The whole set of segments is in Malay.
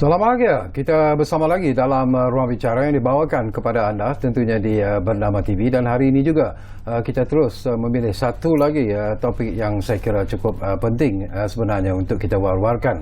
Selamat pagi, kita bersama lagi dalam Ruang Bicara yang dibawakan kepada anda tentunya di Bernama TV, dan hari ini juga kita terus memilih satu lagi topik yang saya kira cukup penting sebenarnya untuk kita war-warkan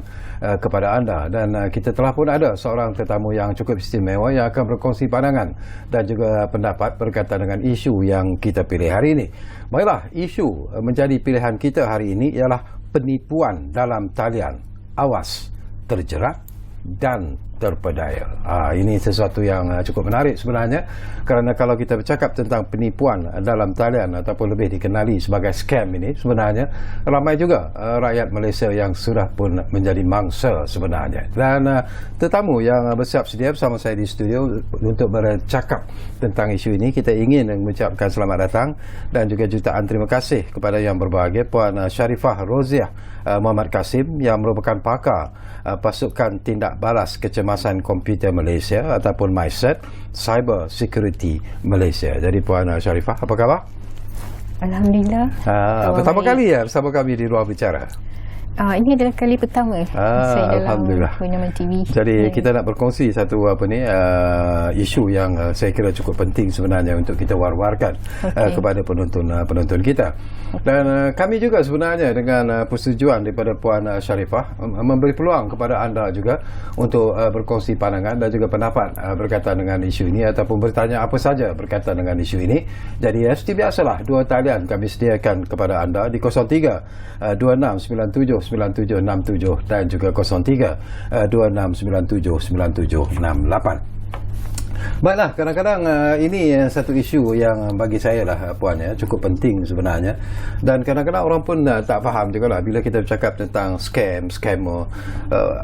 kepada anda, dan kita telah pun ada seorang tetamu yang cukup istimewa yang akan berkongsi pandangan dan juga pendapat berkaitan dengan isu yang kita pilih hari ini. Baiklah, isu menjadi pilihan kita hari ini ialah penipuan dalam talian. Awas, terjerat dan terpedaya. Ini sesuatu yang cukup menarik sebenarnya, kerana kalau kita bercakap tentang penipuan dalam talian ataupun lebih dikenali sebagai scam ini, sebenarnya ramai juga rakyat Malaysia yang sudah pun menjadi mangsa sebenarnya. Dan tetamu yang bersiap sedia bersama saya di studio untuk bercakap tentang isu ini, kita ingin mengucapkan selamat datang dan juga jutaan terima kasih kepada yang berbahagia Puan Sharifah Roziah Muhammad Kasim, yang merupakan pakar pasukan tindak balas kecemasan komputer Malaysia ataupun MyCERT, Cyber Security Malaysia. Jadi Puan Sharifah, apa khabar? Alhamdulillah. Pertama kali bersama kami di Ruang Bicara. Ini adalah kali pertama saya dalam Bernama TV. Jadi kita nak berkongsi satu isu yang saya kira cukup penting sebenarnya untuk kita war-warkan kepada penonton kita. Dan kami juga sebenarnya dengan persetujuan daripada Puan Sharifah memberi peluang kepada anda juga untuk berkongsi pandangan dan juga pendapat berkaitan dengan isu ini ataupun bertanya apa saja berkaitan dengan isu ini. Jadi seperti biasalah, dua talian kami sediakan kepada anda di 03 2697 9767 dan juga 03 2697 9768. Baiklah, kadang-kadang ini satu isu yang bagi saya lah Puan cukup penting sebenarnya, dan kadang-kadang orang pun tak faham juga lah bila kita bercakap tentang scammer.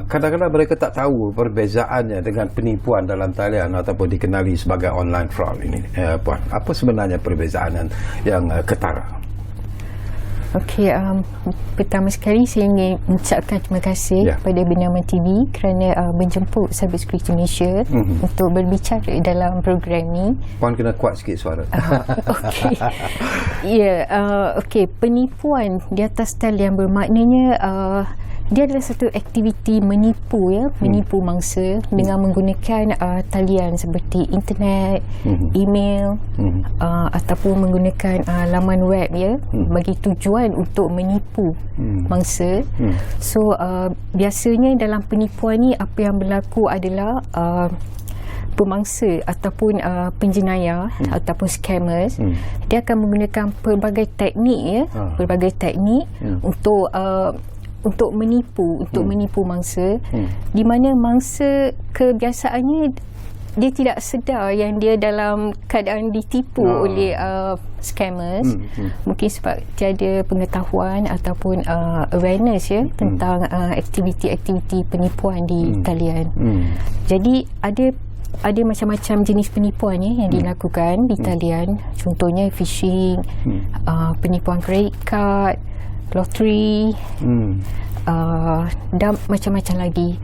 Kadang-kadang mereka tak tahu perbezaannya dengan penipuan dalam talian ataupun dikenali sebagai online fraud ini. Puan, apa sebenarnya perbezaan yang ketara? Okey, pertama sekali saya ingin mengucapkan terima kasih kepada Bernama TV kerana menjemput Cyber Security Malaysia untuk berbicara dalam program ni. Puan kena kuat sikit suara. Okey. Okey, penipuan di atas talian bermaknanya dia adalah satu aktiviti menipu menipu mangsa dengan menggunakan talian seperti internet, email, ataupun menggunakan laman web bagi tujuan untuk menipu mangsa. So biasanya dalam penipuan ni apa yang berlaku adalah pemangsa ataupun penjenayah ataupun scammers dia akan menggunakan pelbagai teknik untuk menipu mangsa, di mana mangsa kebiasaannya dia tidak sedar yang dia dalam keadaan ditipu oleh scammers. Mungkin sebab tiada pengetahuan ataupun awareness tentang aktiviti-aktiviti penipuan di talian. Jadi ada macam-macam jenis penipuan yang dilakukan di talian. Contohnya phishing, penipuan credit card, loteri, dan macam-macam lagi.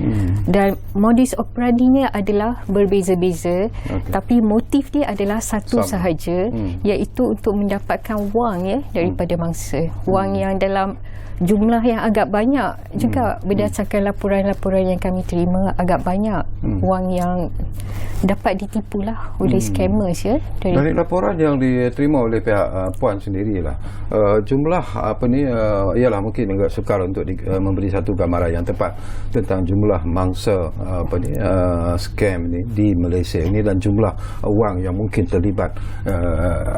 Dan modus operandinya adalah berbeza-beza, tapi motif dia adalah satu sahaja, iaitu untuk mendapatkan wang daripada mangsa. Wang yang dalam jumlah yang agak banyak juga. Berdasarkan laporan-laporan yang kami terima, agak banyak wang yang dapat ditipulah oleh scammers Dari laporan yang diterima oleh pihak Puan sendirilah, jumlah ialah mungkin agak sukar untuk memberi satu gambaran yang tepat tentang jumlah mangsa scam ni di Malaysia ini dan jumlah wang yang mungkin terlibat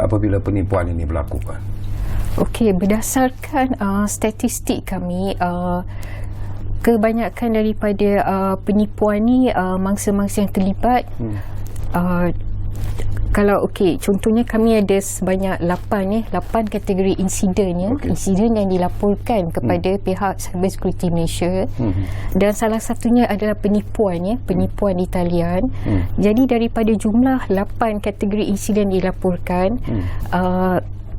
apabila penipuan ini berlaku. Okey, berdasarkan statistik kami, kebanyakan daripada penipuan ni mangsa-mangsa yang terlibat, kalau contohnya kami ada sebanyak 8 kategori insiden insiden yang dilaporkan kepada pihak Cyber Security Malaysia, dan salah satunya adalah penipuan di talian. Jadi daripada jumlah 8 kategori insiden dilaporkan,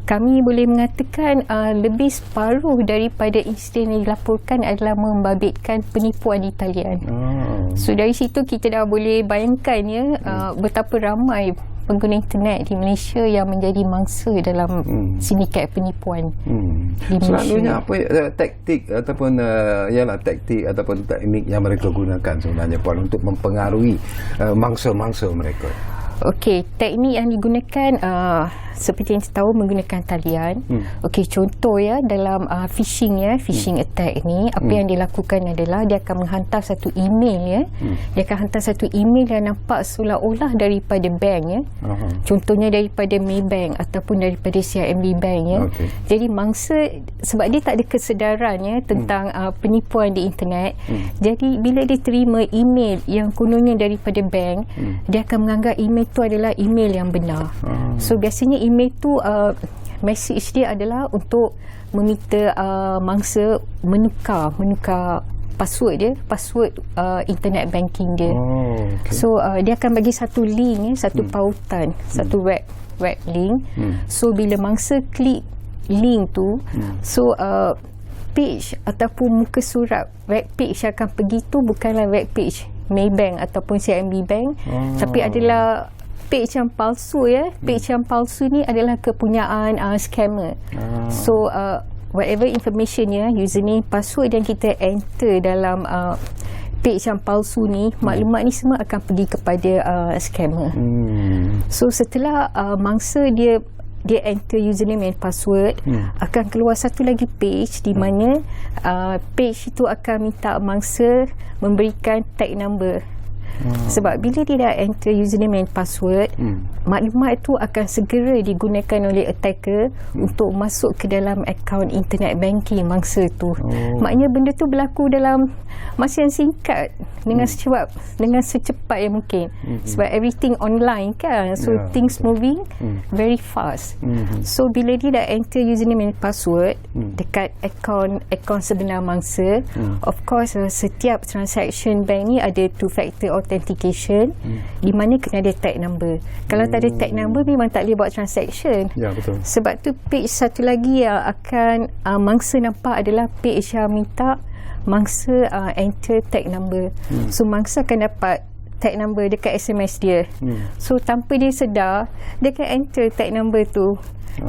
kami boleh mengatakan lebih separuh daripada insiden yang dilaporkan adalah membabitkan penipuan di talian. So dari situ kita dah boleh bayangkan betapa ramai pengguna internet di Malaysia yang menjadi mangsa dalam sindiket penipuan di Malaysia. Selalunya apa taktik ataupun taktik ataupun teknik yang mereka gunakan sebenarnya Puan untuk mempengaruhi mangsa-mangsa mereka? Okey, teknik yang digunakan seperti yang kita tahu menggunakan talian. Okey, contoh ya dalam phishing attack ni, apa yang dilakukan adalah dia akan menghantar satu email ya. Dia akan hantar satu email yang nampak seolah-olah daripada bank ya. Contohnya daripada Maybank ataupun daripada CIMB Bank ya. Jadi mangsa sebab dia tak ada kesedaran ya tentang penipuan di internet. Jadi bila dia terima email yang kononnya daripada bank, dia akan menganggap email tu adalah email yang benar. So biasanya email tu message dia adalah untuk meminta mangsa menukar password dia, password internet banking dia. So dia akan bagi satu link satu pautan, satu web link. So bila mangsa klik link tu, so page ataupun muka surat web page yang akan pergi tu bukanlah web page Maybank ataupun CIMB Bank, tapi adalah page yang palsu ya. Page yang palsu ni adalah kepunyaan scammer. So whatever information ya, username, password yang kita enter dalam page yang palsu ni, maklumat ni semua akan pergi kepada scammer. So setelah mangsa dia enter username and password, akan keluar satu lagi page di mana page itu akan minta mangsa memberikan tag number. Sebab bila dia dah enter username and password, maklumat itu akan segera digunakan oleh attacker untuk masuk ke dalam akaun internet banking mangsa tu. Maknanya benda tu berlaku dalam masa yang singkat dengan secepat yang mungkin. Sebab everything online kan, so things moving very fast. So bila dia dah enter username and password dekat akaun sebenar mangsa, of course setiap transaction bank ni ada two factor authentication, di mana kena ada tag number. Kalau tak ada tag number memang tak boleh buat transaction. Ya, betul. Sebab tu page satu lagi yang akan mangsa nampak adalah page yang minta mangsa enter tag number. So mangsa akan dapat tag number dekat SMS dia. So tanpa dia sedar, dia akan enter tag number tu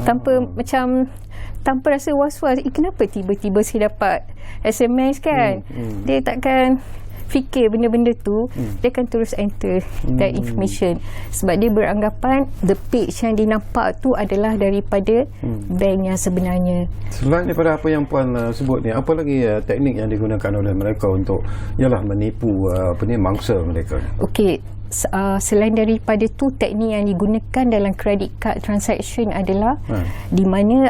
tanpa rasa was-was. Kenapa tiba-tiba saya dapat SMS kan? Dia takkan fikir benda-benda tu, dia akan terus enter that information. Sebab dia beranggapan the page yang dia nampak tu adalah daripada bank yang sebenarnya. Selain daripada apa yang Puan sebut ni, apa lagi teknik yang digunakan oleh mereka untuk menipu mangsa mereka? Okey, selain daripada tu, teknik yang digunakan dalam credit card transaction adalah di mana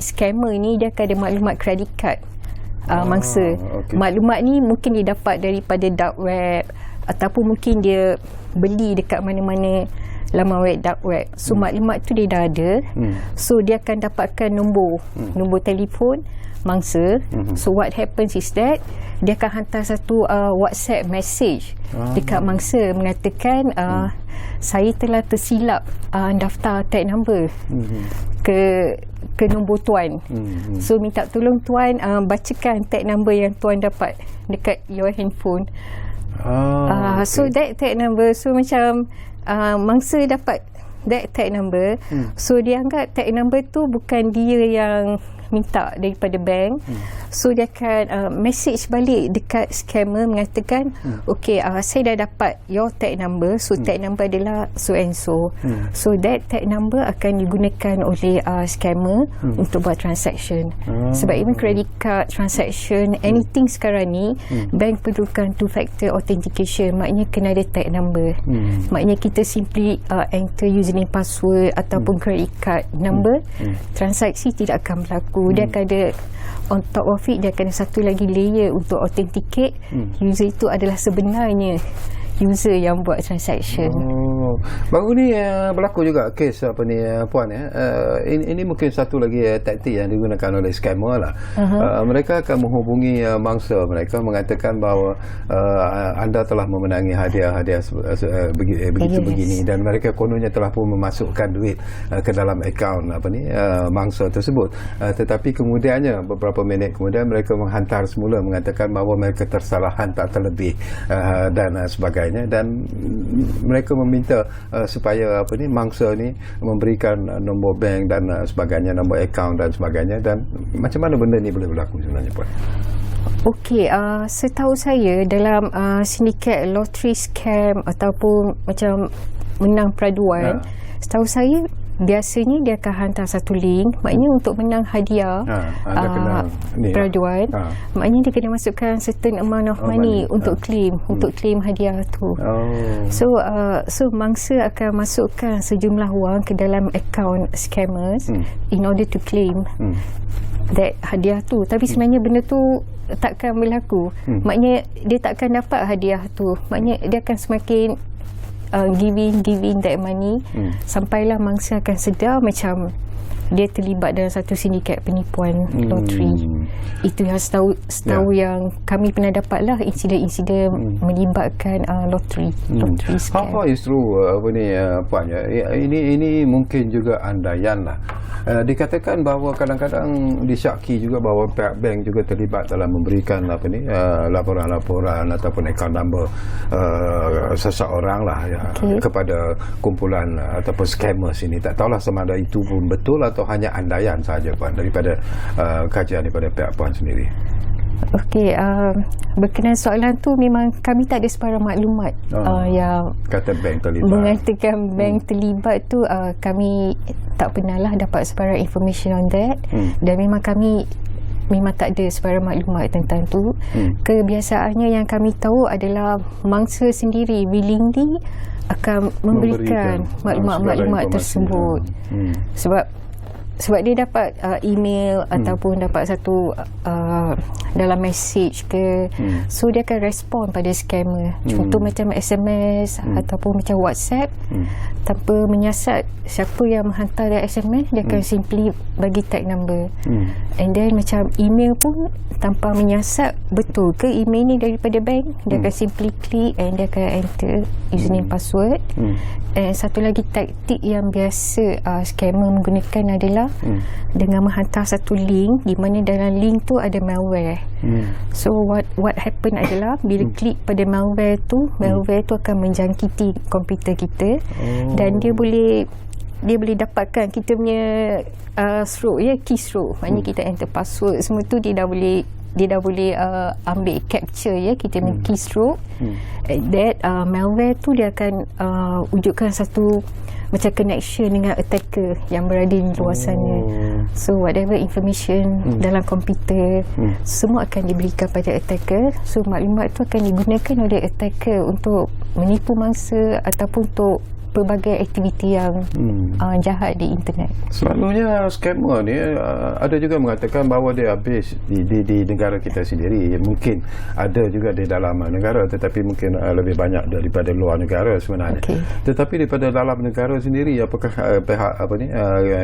scammer ni dia akan ada maklumat credit card mangsa. Maklumat ni mungkin dia dapat daripada dark web ataupun mungkin dia beli dekat mana-mana laman web dark web. So maklumat tu dia dah ada. So dia akan dapatkan nombor telefon mangsa. So what happens is that dia akan hantar satu WhatsApp message dekat mangsa mengatakan saya telah tersilap daftar tag number ke nombor tuan. So minta tolong tuan bacakan tag number yang tuan dapat dekat your handphone. So that tag number, so macam mangsa dapat that tag number. So dia anggap tag number tu bukan dia yang minta daripada bank. So dia akan message balik dekat scammer mengatakan okay, saya dah dapat your tag number. So tag number adalah so and so. So that tag number akan digunakan oleh scammer untuk buat transaction. Sebab even credit card transaction, anything sekarang ni bank perlukan two factor authentication. Maknanya kena ada tag number. Maknanya kita simply enter username, password ataupun credit card number, transaksi tidak akan berlaku. Dia akan ada on top of it, dia akan ada satu lagi layer untuk authenticate user itu adalah sebenarnya user yang buat transaction. Baru ni berlaku juga kes Puan ini mungkin satu lagi taktik yang digunakan oleh scammer lah. Mereka akan menghubungi mangsa mereka mengatakan bahawa anda telah memenangi hadiah begini dan mereka kononnya telah pun memasukkan duit ke dalam akaun mangsa tersebut. Tetapi kemudiannya beberapa minit kemudian mereka menghantar semula mengatakan bahawa mereka tersalah hantar terlebih dan sebagainya. sebagainya, dan mereka meminta supaya mangsa ni memberikan nombor bank dan sebagainya, nombor akaun dan sebagainya. Dan macam mana benda ni boleh berlaku sebenarnya, Puan? Okey, setahu saya dalam sindiket lottery scam ataupun macam menang peraduan, setahu saya biasanya dia akan hantar satu link, maknanya untuk menang hadiah peraduan, maknanya dia kena masukkan certain amount of money untuk claim, untuk claim hadiah tu. So mangsa akan masukkan sejumlah wang ke dalam akaun scammers in order to claim that hadiah tu. Tapi sebenarnya benda tu takkan berlaku. Maknanya dia takkan dapat hadiah tu. Maknanya dia akan semakin giving that money sampailah mangsa akan sedar macam dia terlibat dalam satu sindiket penipuan loteri. Itu yang setahu yang kami pernah dapat lah, insiden-insiden melibatkan loteri scam. How far is true Puan, ini mungkin juga andaian lah. Dikatakan bahawa kadang-kadang disyaki juga bahawa pihak bank juga terlibat dalam memberikan laporan-laporan ataupun account number seseorang lah kepada kumpulan ataupun scammers ini. Tak tahulah sama ada itu pun betul atau hanya andaian saja, Puan, daripada kajian daripada pihak Puan sendiri. Okey, berkenaan soalan tu memang kami tak ada sebarang maklumat yang kata bank terlibat, mengatakan bank terlibat tu. Kami tak pernah lah dapat sebarang information on that, dan memang kami memang tak ada sebarang maklumat tentang tu. Kebiasaannya yang kami tahu adalah mangsa sendiri willingly akan memberikan maklumat-maklumat tersebut. Sebab dia dapat email ataupun dapat satu dalam message ke, so dia akan respon pada scammer. Contoh macam SMS ataupun macam WhatsApp, tanpa menyiasat siapa yang menghantar dia SMS, dia akan simply bagi tag number. And then macam email pun tanpa menyiasat betul ke email ni daripada bank, dia akan simply klik and dia akan enter username password. And satu lagi taktik yang biasa scammer menggunakan adalah dengan menghantar satu link di mana dalam link tu ada malware. So what happen adalah bila klik pada malware tu akan menjangkiti komputer kita, dan dia boleh dapatkan kita punya keystroke. Maknanya kita enter password semua tu, dia dah boleh ambil capture kita punya keystroke. That malware tu dia akan wujudkan satu macam connection dengan attacker yang berada di luar sana. So whatever information dalam komputer semua akan diberikan pada attacker. So maklumat tu akan digunakan oleh attacker untuk menipu mangsa ataupun untuk pelbagai aktiviti yang jahat di internet. Selalunya scammer ni ada juga mengatakan bahawa dia habis di negara kita sendiri. Mungkin ada juga di dalam negara, tetapi mungkin lebih banyak daripada luar negara sebenarnya. Tetapi daripada dalam negara sendiri, apakah pihak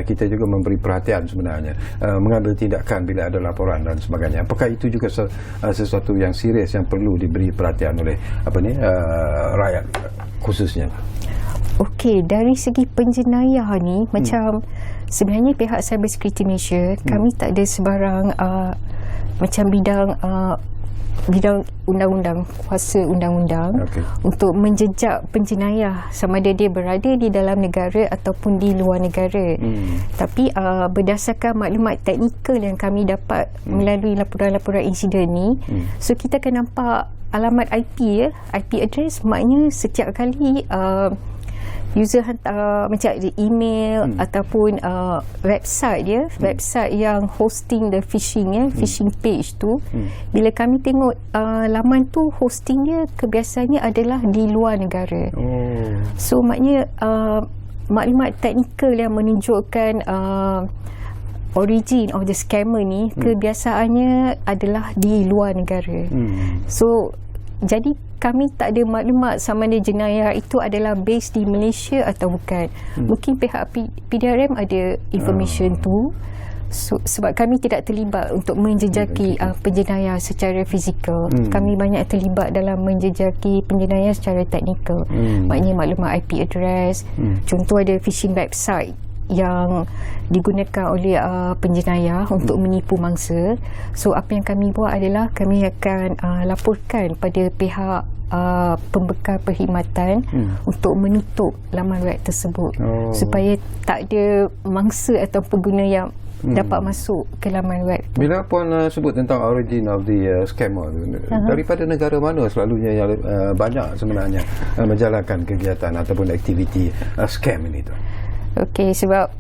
kita juga memberi perhatian sebenarnya, mengambil tindakan bila ada laporan dan sebagainya? Apakah itu juga sesuatu yang serius yang perlu diberi perhatian oleh rakyat khususnya? Okey, dari segi penjenayah ni, macam sebenarnya pihak Cyber Security Malaysia, kami tak ada sebarang macam bidang undang-undang, kuasa undang-undang untuk menjejak penjenayah sama ada dia berada di dalam negara ataupun di luar negara. Tapi berdasarkan maklumat teknikal yang kami dapat melalui laporan-laporan insiden ni, so kita akan nampak alamat IP address. Maknanya setiap kali user hantar macam email ataupun website website yang hosting the phishing page tu, bila kami tengok laman tu hosting dia kebiasaannya adalah di luar negara. So maknanya maklumat teknikal yang menunjukkan origin of the scammer ni kebiasaannya adalah di luar negara. So jadi kami tak ada maklumat sama ada jenayah itu adalah based di Malaysia atau bukan. Mungkin pihak PDRM ada information tu. So, sebab kami tidak terlibat untuk menjejaki penjenayah secara fizikal. Kami banyak terlibat dalam menjejaki penjenayah secara teknikal. Maknanya maklumat IP address. Contoh ada phishing website yang digunakan oleh penjenayah untuk menipu mangsa. So apa yang kami buat adalah kami akan laporkan pada pihak pembekal perkhidmatan untuk menutup laman web tersebut supaya tak ada mangsa atau pengguna yang dapat masuk ke laman web. Bila Puan sebut tentang origin of the scammer, daripada negara mana selalunya yang banyak sebenarnya menjalankan kegiatan ataupun aktiviti scam ini tu? Okey, sebab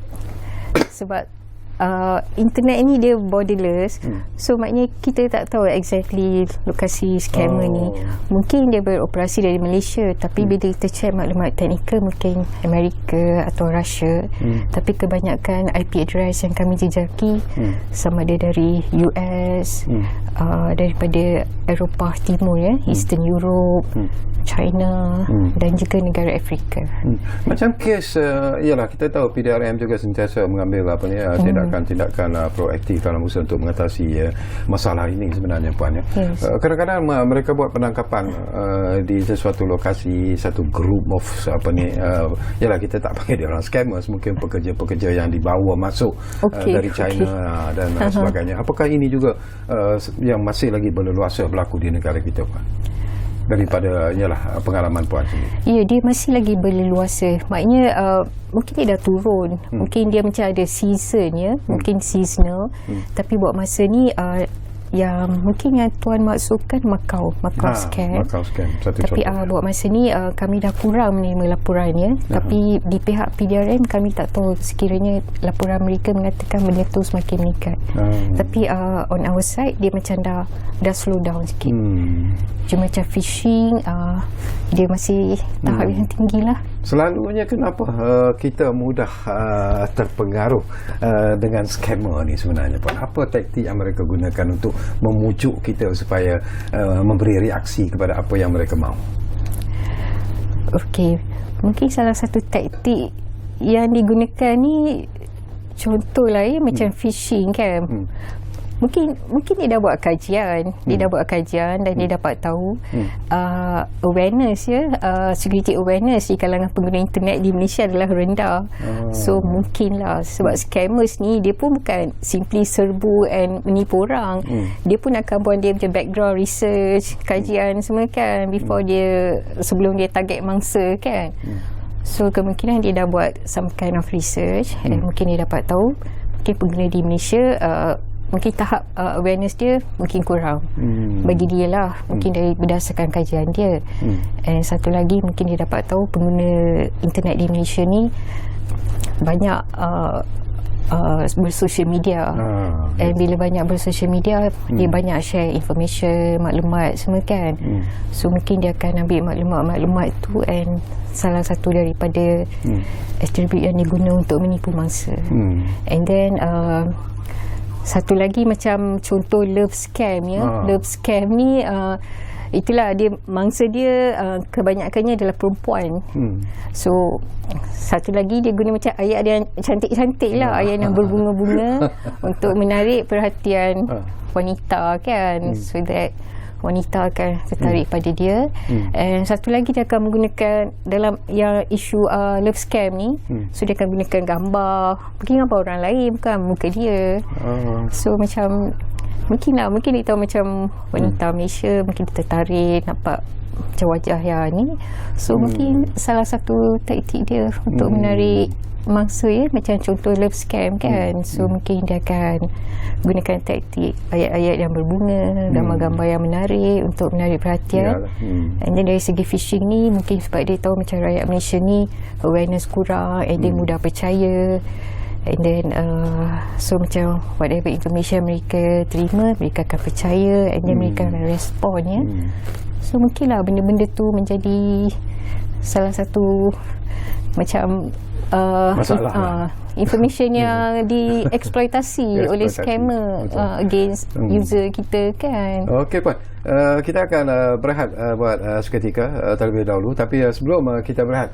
internet ni dia borderless, so maknanya kita tak tahu exactly lokasi scammer ni. Mungkin dia beroperasi dari Malaysia, tapi bila kita check maklumat teknikal mungkin Amerika atau Russia, tapi kebanyakan IP address yang kami jejaki sama ada dari US, daripada Eropah Timur, Eastern Europe, China, dan juga negara Afrika. Macam kes ialah kita tahu PDRM juga sentiasa mengambil tindakan proaktif dalam usaha untuk mengatasi masalah ini sebenarnya, Puan. Yes. Kadang-kadang mereka buat penangkapan di sesuatu lokasi, satu group of ialah kita tak panggil dia orang scammers, mungkin pekerja-pekerja yang dibawa masuk dari China dan sebagainya. Apakah ini juga yang masih lagi berleluasa berlaku di negara kita, Puan? Daripada pengalaman Puan sendiri. Ya, dia masih lagi berleluasa. Maknanya mungkin dia dah turun. Mungkin dia macam ada season, mungkin seasonal. Tapi buat masa ni yang mungkin yang Tuan maksudkan Macau scam. Macau scam. Tapi buat masa ni kami dah kurang menerima laporannya. Tapi di pihak PDRM kami tak tahu sekiranya laporan mereka mengatakan benda tu semakin meningkat. Tapi on our side dia macam dah slow down sikit. Cuma macam phishing dia masih tahap yang tinggi lah. Selalunya kenapa kita mudah terpengaruh dengan scammer ni sebenarnya, Puan? Apa taktik yang mereka gunakan untuk memujuk kita supaya memberi reaksi kepada apa yang mereka mahu? Okey, mungkin salah satu taktik yang digunakan ni contohlah macam phishing kan. Mungkin dia dah buat kajian, dan dia dapat tahu awareness security awareness di kalangan pengguna internet di Malaysia adalah rendah. So mungkinlah sebab scammers ni dia pun bukan simply serbu and menipu orang. Dia pun akan buat dia macam background research, kajian semua kan sebelum dia target mangsa kan. So kemungkinan dia dah buat some kind of research and mungkin dia dapat tahu mungkin pengguna di Malaysia mungkin tahap awareness dia mungkin kurang bagi dia lah, mungkin dari berdasarkan kajian dia. And satu lagi mungkin dia dapat tahu pengguna internet di Malaysia ni banyak bersosial media. And bila banyak bersosial media dia banyak share information, maklumat semua kan. So mungkin dia akan ambil maklumat tu and salah satu daripada atribut yang diguna untuk menipu mangsa. And then satu lagi macam contoh love scam Love scam ni itulah dia mangsa dia kebanyakannya adalah perempuan. So satu lagi dia guna macam ayat dia cantik-cantik lah, ayat yang berbunga-bunga untuk menarik perhatian wanita kan, so that wanita akan tertarik pada dia. And satu lagi dia akan menggunakan dalam yang isu love scam ni, so dia akan gunakan gambar, mungkin gambar orang lain bukan muka dia. So macam mungkin dia tahu macam wanita Malaysia, mungkin dia tertarik nampak macam wajah yang ni. So mungkin salah satu taktik dia untuk menarik mangsa macam contoh love scam kan. So mungkin dia akan gunakan taktik ayat-ayat yang berbunga, gambar-gambar yang menarik untuk menarik perhatian. And then dari segi phishing ni mungkin sebab dia tahu macam rakyat Malaysia ni awareness kurang and dia mudah percaya. And then so macam whatever information mereka terima, mereka akan percaya and then mereka akan respon So mungkinlah benda-benda tu menjadi salah satu macam information yang dieksploitasi oleh scammer against user kita kan. Okey Puan, kita akan berehat buat seketika terlebih dahulu, tapi sebelum kita berehat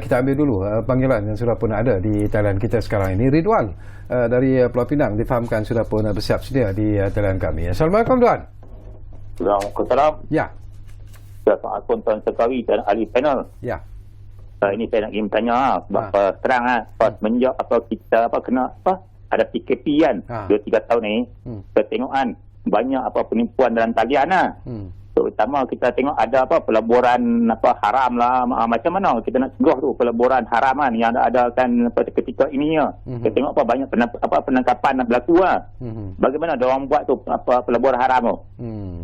kita ambil dulu panggilan yang sudah pun ada di talian kita sekarang ini. Ridwan dari Pulau Pinang difahamkan sudah pun bersiap sedia di talian kami. Assalamualaikum Tuan. Waalaikumsalam. Ya. Assalamualaikum Tuan Sekawi dan ahli panel. Ya. Ini saya nak ingin tanya sebab terang semenjak kita kena ada PKP kan 2-3 tahun ni, kita tengok kan banyak penipuan dalam talian terutama kita tengok ada pelaburan haram lah, macam mana kita nak cegah tu pelaburan haram kan yang ada kan ketika ini kita tengok banyak penangkapan berlaku bagaimana dia orang buat tu pelaburan haram tu.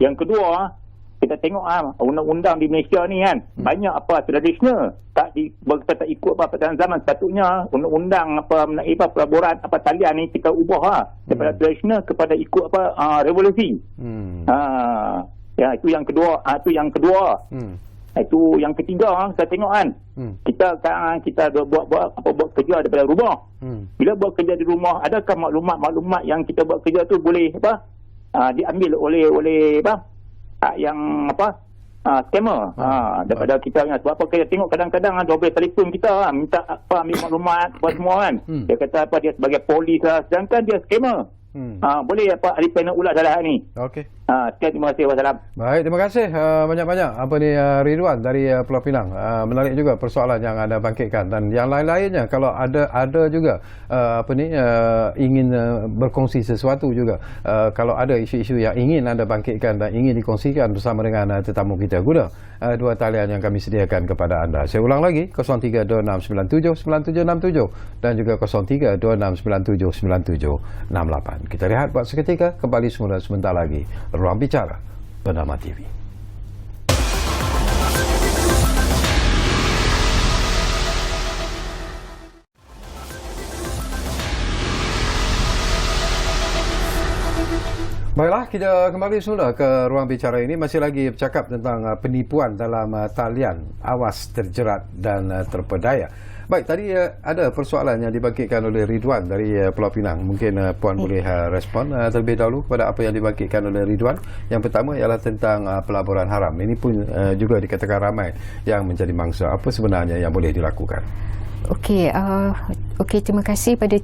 Yang kedua, kita tengok undang-undang di Malaysia ni kan banyak tradisional tak ikut peraturan zaman. Sepatutnya undang-undang mengenai pelaburan talian ni kita ubah daripada tradisional kepada ikut revolusi. Ya, itu yang kedua. Itu yang ketiga, saya tengok kan kita buat kerja daripada rumah. Bila buat kerja di rumah, adakah maklumat yang kita buat kerja tu boleh diambil oleh yang scammer daripada kita sebab kita tengok kadang-kadang dia boleh telefon kita minta ambil maklumat semua kan. Dia kata dia sebagai polis sedangkan dia scammer. Boleh ahli panel ulas dalam hal ni. Okey. Sekian, terima kasih. Wassalam. Baik, terima kasih banyak-banyak Ridwan dari Pulau Pinang. Menarik juga persoalan yang anda bangkitkan dan yang lain-lainnya kalau ada juga ingin berkongsi sesuatu juga. Kalau ada isu-isu yang ingin anda bangkitkan dan ingin dikongsikan bersama dengan tetamu kita, guna dua talian yang kami sediakan kepada anda. Saya ulang lagi, 0326979767 dan juga 0326979768. Kita rehat buat seketika, kembali semula sebentar lagi. Ruang Bicara Bernama TV. Baiklah, kita kembali semula ke Ruang Bicara ini. Masih lagi bercakap tentang penipuan dalam talian. Awas terjerat dan terpedaya. Baik, tadi ada persoalan yang dibangkitkan oleh Ridwan dari Pulau Pinang. Mungkin Puan boleh respon terlebih dahulu kepada apa yang dibangkitkan oleh Ridwan. Yang pertama ialah tentang pelaburan haram. Ini pun juga dikatakan ramai yang menjadi mangsa. Apa sebenarnya yang boleh dilakukan? Okey, terima kasih pada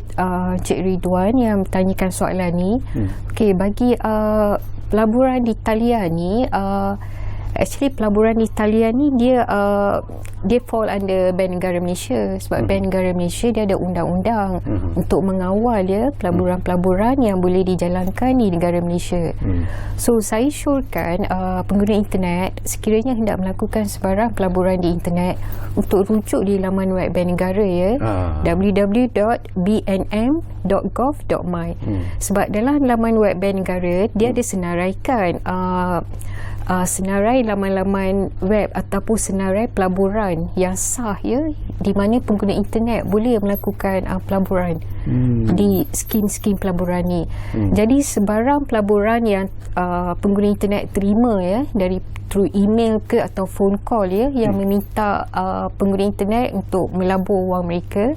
Cik Ridwan yang bertanyakan soalan ni. Okey, bagi pelaburan di talian ni, actually pelaburan di talian ni dia fall under ban negara Malaysia sebab ban negara Malaysia dia ada undang-undang untuk mengawal pelaburan-pelaburan yang boleh dijalankan di negara Malaysia. So saya syorkan pengguna internet sekiranya hendak melakukan sebarang pelaburan di internet untuk rujuk di laman web ban negara www.bnm.gov.my. Sebab dalam laman web ban negara dia ada senaraikan senarai laman-laman web ataupun senarai pelaburan yang sah di mana pengguna internet boleh melakukan pelaburan di skim-skim pelaburan ni. Jadi sebarang pelaburan yang pengguna internet terima dari through email ke atau phone call yang meminta pengguna internet untuk melabur wang mereka,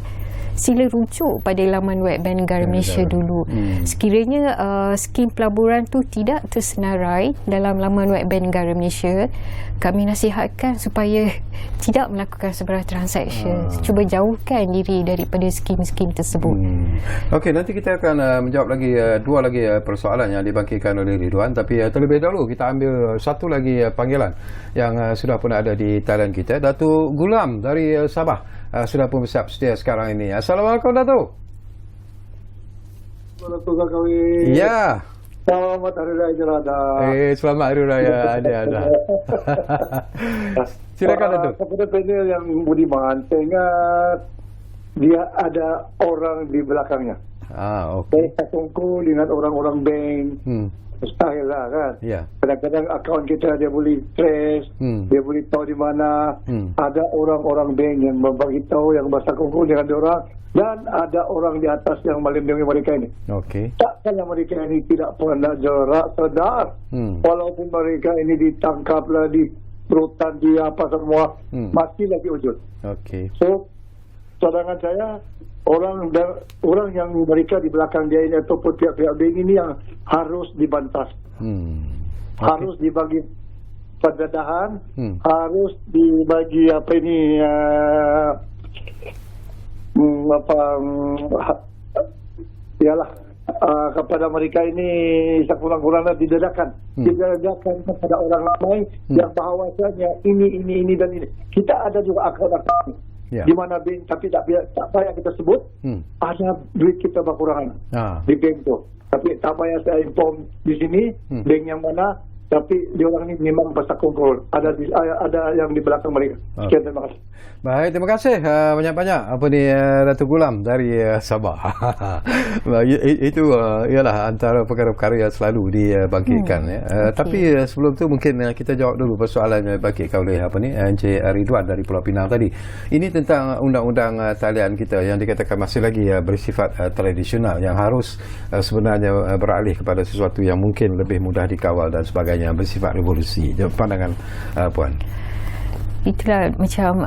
sila rujuk pada laman web Bank Negara Malaysia dulu. Sekiranya skim pelaburan tu tidak tersenarai dalam laman web Bank Negara Malaysia, kami nasihatkan supaya tidak melakukan sebarang transaksi. Cuba jauhkan diri daripada skim-skim tersebut. Okey, nanti kita akan menjawab lagi dua lagi persoalan yang dibangkitkan oleh Ridwan, tapi terlebih dahulu kita ambil satu lagi panggilan yang sudah pun ada di talian kita. Datuk Gulam dari Sabah sudah pun bersiap sedia sekarang ini. Assalamualaikum, Datuk. Assalamualaikum, Kawi. Ya. Selamat Hari Raya Idul Adha. Selamat Hari Raya Adha. Silakan, Datuk. Kepada panel yang budiman, saya ingat dia ada orang di belakangnya. Okey. Saya tunggu dengan orang-orang bank. Mustahil lah kan. Kadang-kadang akaun kita dia boleh trace, dia boleh tahu di mana. Ada orang-orang bank yang memberitahu, yang bersangkut dengan dia orang, dan ada orang di atas yang melindungi mereka ini. Okey. Takkanlah mereka ini tidak pernah jerak sedar. Walaupun mereka ini ditangkaplah di rutan di apa semua, masih lagi wujud. Okey. So cadangan saya, orang yang mereka di belakang dia ini ataupun pihak-pihak bank ini yang harus dibantas, harus dibagi pendedahan, harus dibagi kepada mereka ini sekurang-kurangnya didedakan kepada orang ramai yang bahawasanya ini dan ini. Kita ada juga akaun-akaun. di mana bank tapi tak payah kita sebut, ada duit kita berkurangan di bank tu. Tapi tak payah saya inform di sini bank yang mana, tapi dia orang ni memang pasal kontrol. Ada yang di belakang mereka. Sekian, terima kasih. Baik, terima kasih banyak-banyak Datuk Gulam dari Sabah. Itu ialah antara perkara-perkara yang selalu dibangkitkan. Tapi sebelum tu mungkin kita jawab dulu persoalan yang dibangkitkan oleh Encik Ridwan dari Pulau Pinang tadi. Ini tentang undang-undang talian kita yang dikatakan masih lagi bersifat tradisional, yang harus sebenarnya beralih kepada sesuatu yang mungkin lebih mudah dikawal dan sebagainya, bersifat revolusi. Pandangan Puan? Itulah macam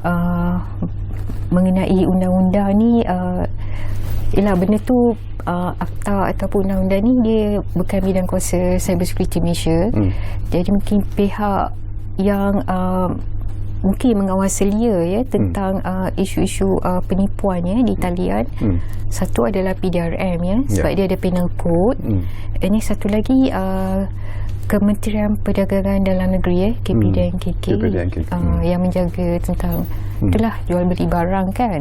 mengenai undang-undang ni, ialah benda tu akta ataupun undang-undang ni dia bukan bidang kuasa Cyber Security Malaysia. Jadi mungkin pihak yang mungkin mengawal selia tentang isu-isu penipuan di talian. Satu adalah PDRM sebab dia ada penal code. Ini satu lagi Kementerian Perdagangan Dalam Negeri KP dan KK yang menjaga tentang itulah jual beli barang kan.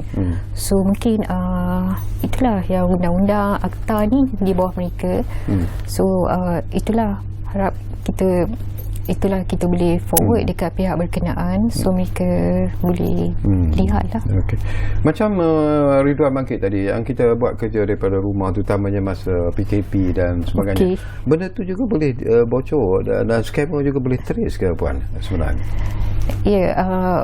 So mungkin itulah yang undang-undang akta ni di bawah mereka. So itulah harap kita boleh forward dekat pihak berkenaan, so mereka boleh lihatlah. Okay. Macam Ridwan bangkit tadi, yang kita buat kerja daripada rumah, terutamanya masa PKP dan sebagainya, benda tu juga boleh bocor dan scammer juga boleh trace ke Puan sebenarnya? Ya,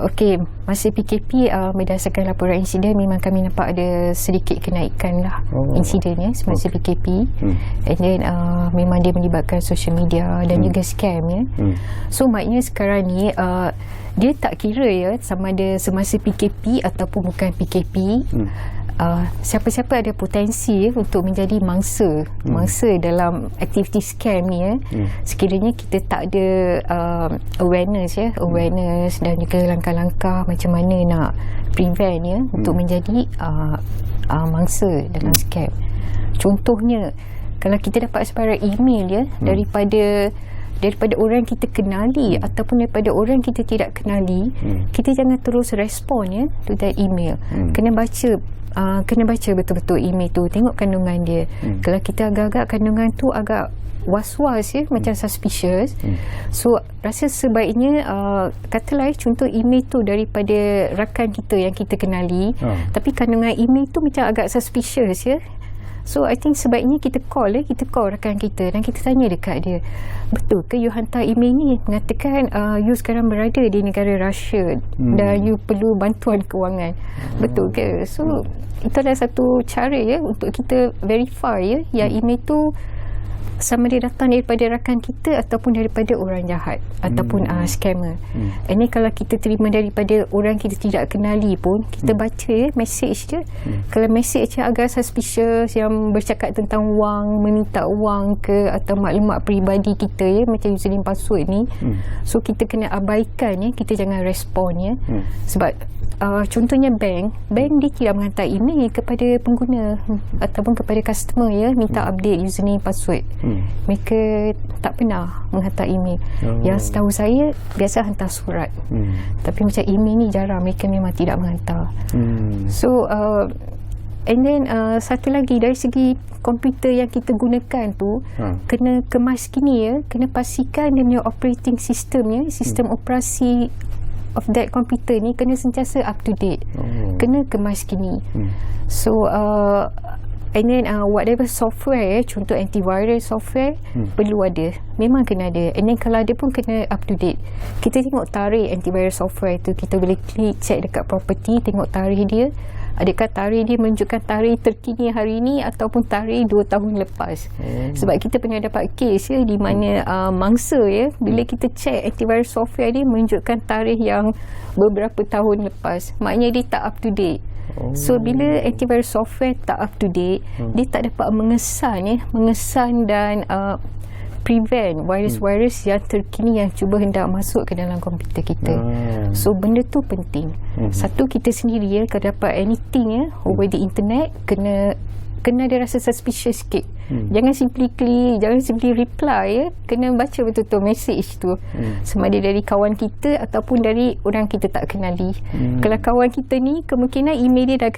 okey. Masa PKP berdasarkan laporan insiden memang kami nampak ada sedikit kenaikan lah insidennya semasa PKP. And then memang dia melibatkan social media dan juga scam So maknanya sekarang ni dia tak kira sama ada semasa PKP ataupun bukan PKP. Siapa-siapa ada potensi untuk menjadi mangsa dalam aktiviti scam ni sekiranya kita tak ada awareness dan juga langkah-langkah macam mana nak prevent untuk menjadi mangsa dalam scam. Contohnya, kalau kita dapat sebarang email daripada orang kita kenali ataupun daripada orang kita tidak kenali, kita jangan terus respon to that email. Kena baca betul-betul email tu, tengok kandungan dia. Kalau kita agak-agak kandungan tu agak was-was macam suspicious, so rasa sebaiknya katalah contoh email tu daripada rakan kita yang kita kenali, tapi kandungan email tu macam agak suspicious So I think sebaiknya kita call rakan kita dan kita tanya dekat dia, betul ke you hantar email ni mengatakan you sekarang berada di negara Russia dan you perlu bantuan kewangan, betul ke? So itu adalah satu cara untuk kita verify yang email tu sama dia datang daripada rakan kita ataupun daripada orang jahat ataupun scammer. Ini kalau kita terima daripada orang kita tidak kenali pun, kita baca message dia. Kalau message dia agak suspicious, yang bercakap tentang wang, meminta wang ke atau maklumat peribadi kita macam username password ni, so kita kena abaikan kita jangan respon sebab contohnya bank dia tidak menghantar email kepada pengguna ataupun kepada customer minta update username password. Mereka tak pernah menghantar email. Yang setahu saya biasa hantar surat. Tapi macam email ni jarang, mereka memang tidak menghantar. So and then satu lagi, dari segi komputer yang kita gunakan tu kena kemas kini kena pastikan dia punya operating system sistem operasi of that computer ni kena sentiasa up to date, kena kemas kini. So and then whatever software contoh antivirus software perlu ada, memang kena ada. And then kalau ada pun kena up to date. Kita tengok tarikh antivirus software tu, kita boleh klik check dekat property, tengok tarikh dia, adakah tarikh dia menunjukkan tarikh terkini hari ni ataupun tarikh 2 tahun lepas. Sebab kita pernah dapat kes di mana mangsa bila kita check antivirus software dia menunjukkan tarikh yang beberapa tahun lepas, maknanya dia tak up to date. So bila antivirus software tak up to date, dia tak dapat mengesan dan prevent virus-virus yang terkini yang cuba hendak masuk ke dalam komputer kita. So benda tu penting. Satu, kita sendiri kalau dapat anything over the internet, kena kena ada rasa suspicious sikit. Jangan simply klik, jangan simply reply ya. Kena baca betul-betul message tu. Sama ada dari kawan kita ataupun dari orang kita tak kenali. Kalau kawan kita ni kemungkinan email dia dah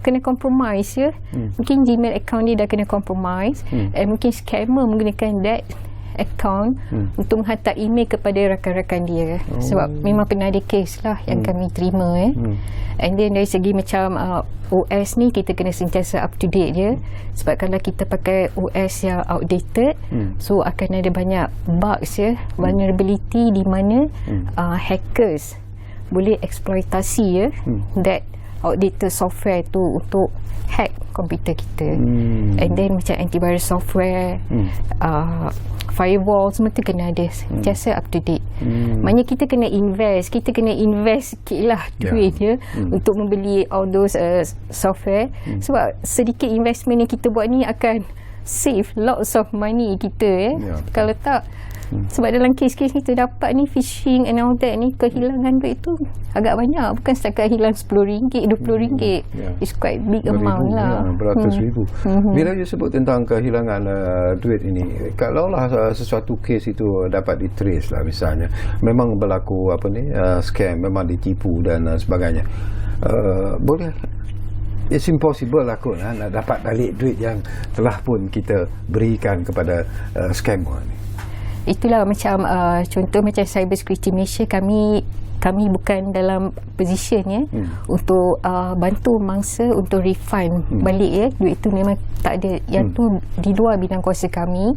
kena compromise ya. Mungkin Gmail account dia dah kena compromise. Mungkin scammer menggunakan that account untuk menghantar email kepada rakan-rakan dia. Sebab memang pernah ada case lah yang kami terima and then dari segi macam OS ni kita kena sentiasa up to date je. Sebab kalau kita pakai OS yang outdated, so akan ada banyak bugs ya, vulnerability di mana hackers boleh eksploitasi ya that outdated software tu untuk hack komputer kita. And then macam antivirus software, firewall, semua tu kena ada sentiasa up to date. Maknanya kita kena invest sikit lah duit dia untuk membeli all those software. Sebab sedikit investment yang kita buat ni akan save lots of money kita Kalau tak, sebab dalam kes-kes ni terdapat ni phishing and all that ni, kehilangan duit tu agak banyak, bukan setakat hilang RM10, RM20. It's quite big amount lah. Beratus ribu. Bila you sebut tentang kehilangan duit ini, kalaulah sesuatu kes itu dapat ditrace lah, misalnya memang berlaku scam, memang ditipu dan sebagainya, boleh, it's impossible lah kot nak dapat balik duit yang telah pun kita berikan kepada scammer ni. Itulah macam contoh macam Cyber Security Malaysia, kami bukan dalam position untuk bantu mangsa untuk refund balik duit tu memang tak ada, yang tu di luar bidang kuasa kami.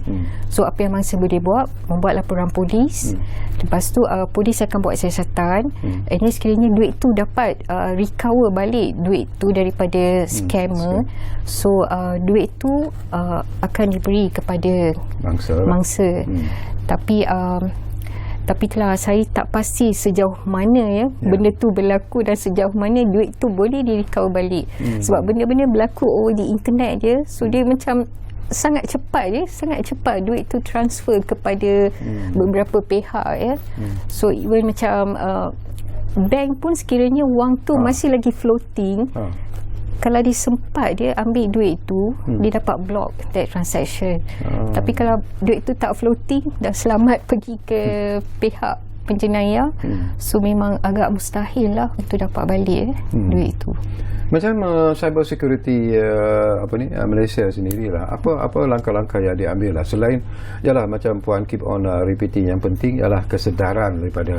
So apa yang mangsa boleh buat, membuat laporan polis, lepas tu polis akan buat siasatan, and then sekiranya duit tu dapat recover balik duit tu daripada scammer, so duit tu akan diberi kepada mangsa. Tapi telah saya tak pasti sejauh mana benda tu berlaku dan sejauh mana duit tu boleh di-recover balik. Sebab benda-benda berlaku di internet je, so dia macam sangat cepat duit tu transfer kepada beberapa pihak So even macam bank pun sekiranya wang tu masih lagi floating, kalau dia sempat dia ambil duit tu, dia dapat block that transaction. Tapi kalau duit tu tak floating, dah selamat pergi ke pihak penjenayah, so memang agak mustahil lah untuk dapat balik duit tu. Macam cyber security Malaysia sendirilah, apa langkah-langkah yang diambil lah, selain macam Puan keep on repeating, yang penting ialah kesedaran daripada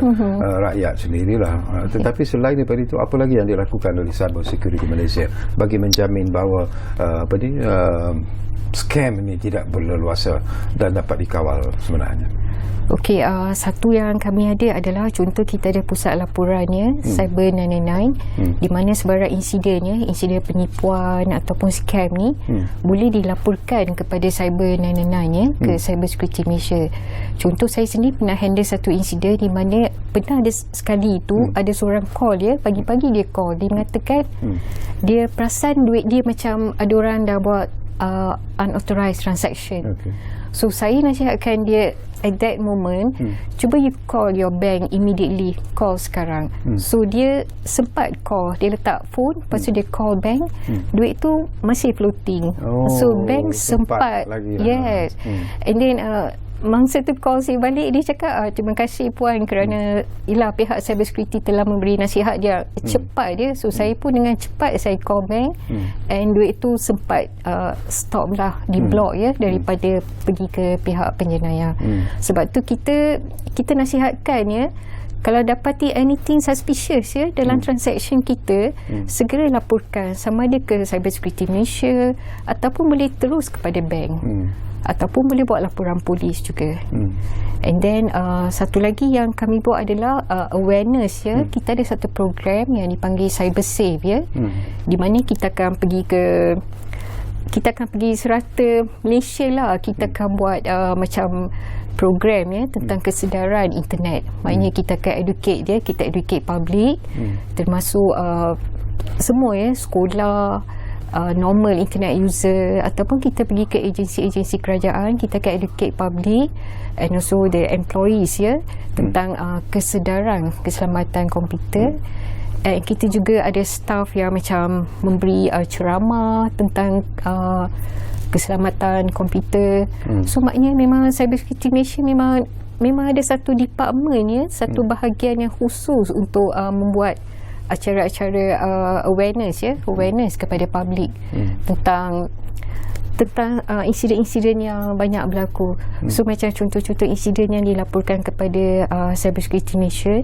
rakyat sendirilah. Tetapi selain daripada itu, apa lagi yang dilakukan oleh Cyber Security Malaysia bagi menjamin bahawa scam ini tidak berleluasa dan dapat dikawal sebenarnya? Okey, satu yang kami ada adalah contoh kita ada pusat laporan Cyber 999, di mana sebarang insiden penipuan ataupun scam ni boleh dilaporkan kepada Cyber 999 ke Cyber Security Malaysia. Contoh saya sendiri pernah handle satu insiden di mana pernah ada sekali tu ada seorang call pagi-pagi dia call, dia mengatakan dia perasan duit dia macam ada orang dah buat unauthorized transaction. So saya nasihatkan dia at that moment, cuba you call your bank immediately, call sekarang. So dia sempat call, dia letak phone, lepas tu dia call bank, duit tu masih floating. So bank sempat and then mangsa tu call saya balik, dia cakap terima kasih puan kerana pihak cyber security telah memberi nasihat dia cepat dia. So saya pun dengan cepat saya call bank and duit tu sempat stop lah, di block daripada pergi ke pihak penjenayah. Sebab tu kita nasihatkan kalau dapati anything suspicious dalam transaction kita, segera laporkan sama ada ke Cyber Security Malaysia ataupun boleh terus kepada bank. Ataupun boleh buat laporan polis juga. And then satu lagi yang kami buat adalah awareness kita ada satu program yang dipanggil Cyber Safe di mana kita akan pergi serata Malaysia lah, kita akan buat macam program tentang kesedaran internet. Maknanya kita akan educate kita educate public, termasuk semua sekolah, normal internet user, ataupun kita pergi ke agensi-agensi kerajaan, kita akan educate public and also the employees tentang kesedaran keselamatan komputer. kita juga ada staff yang macam memberi ceramah tentang keselamatan komputer. So maknanya memang Cyber Security Malaysia memang ada satu department ya, satu bahagian yang khusus untuk membuat acara-acara awareness kepada public tentang insiden-insiden yang banyak berlaku. So macam contoh-contoh insiden yang dilaporkan kepada Cyber Security Malaysia,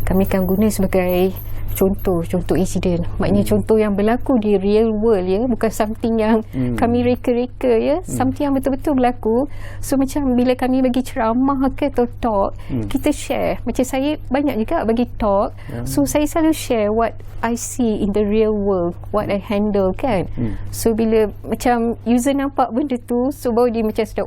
kami akan guna sebagai contoh insiden. Maknanya contoh yang berlaku di real world ya, bukan something yang kami reka-reka ya, something yang betul-betul berlaku. So macam bila kami bagi ceramah ke atau talk, kita share. Macam saya banyak juga bagi talk. So saya selalu share what I see in the real world, what I handle kan. So bila macam user nampak benda tu, so baru dia macam sedar,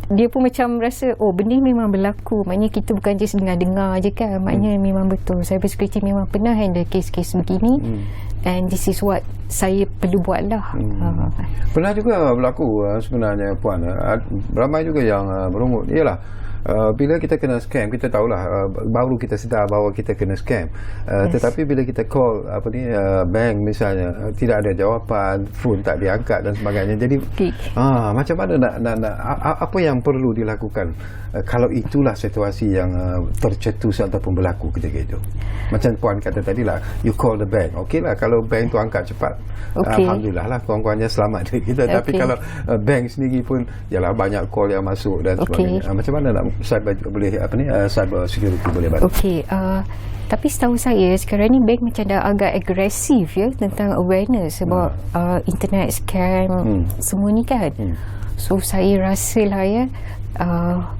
dia pun macam rasa benda ni memang berlaku. Maknanya kita bukan just dengar-dengar je kan. Maknanya memang betul Cyber Security memang pernah handle kes-kes begini, and this is what saya perlu buat lah. Pernah juga berlaku sebenarnya Puan, ramai juga yang berungut ialah bila kita kena scam, kita tahulah baru kita sedar bahawa kita kena scam. Tetapi bila kita call bank misalnya, tidak ada jawapan, phone tak diangkat dan sebagainya. Jadi macam mana nak apa yang perlu dilakukan kalau itulah situasi yang tercetus ataupun berlaku ketika itu? Macam Puan kata tadi lah, you call the bank. Okeylah, kalau bank tu angkat cepat, alhamdulillah lah, kawan-kawannya selamat dari kita. Tapi kalau bank sendiri pun yalah banyak call yang masuk dan sebagainya. Macam mana nak cyber boleh cyber security boleh bantu? Tapi setahu saya sekarang ni bank macam dah agak agresif ya tentang awareness about internet scam semua ni kan. So saya rasa lah ya,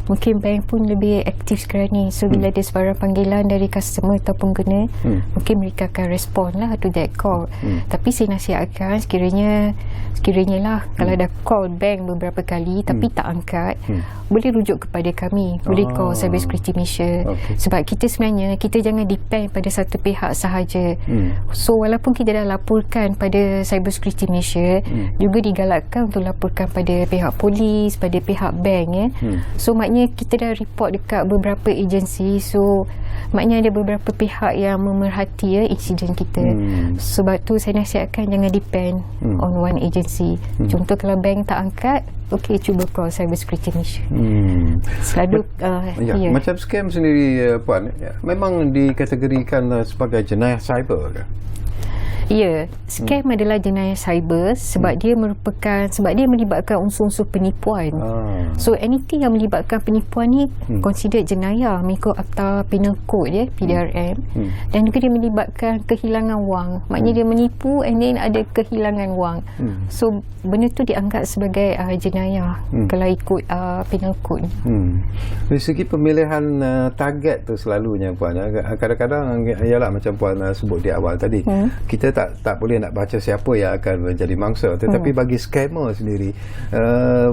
mungkin bank pun lebih aktif sekarang ni. So bila ada sebarang panggilan dari customer ataupun kena, mungkin mereka akan respond lah to that call. Tapi saya nasihatkan sekiranya lah kalau dah call bank beberapa kali tapi tak angkat, boleh rujuk kepada kami, boleh call Cyber Security Malaysia. Sebab kita sebenarnya jangan depend pada satu pihak sahaja. So walaupun kita dah laporkan pada Cyber Security Malaysia, juga digalakkan untuk laporkan pada pihak polis, pada pihak bank ya. So maknanya kita dah report dekat beberapa agensi. So maknanya ada beberapa pihak yang memerhati ya insiden kita. Sebab tu saya nasihatkan jangan depend on one agency. Contoh kalau bank tak angkat, cuba call Cyber Security Malaysia. Selalu macam scam sendiri Puan, memang dikategorikan sebagai jenayah cyber ke? Ya, scam adalah jenayah cyber sebab dia melibatkan unsur-unsur penipuan. So anything yang melibatkan penipuan ni considered jenayah mengikut Akta Penal Code ya, PDRM. Dan juga dia melibatkan kehilangan wang. Maknanya dia menipu and then ada kehilangan wang. So benda tu dianggap sebagai jenayah kalau ikut Penal Code. Dari segi pemilihan target tu selalunya Puan, kadang-kadang ialah macam Puan sebut di awal tadi, kita tak boleh nak baca siapa yang akan menjadi mangsa. Tetapi bagi scammer sendiri,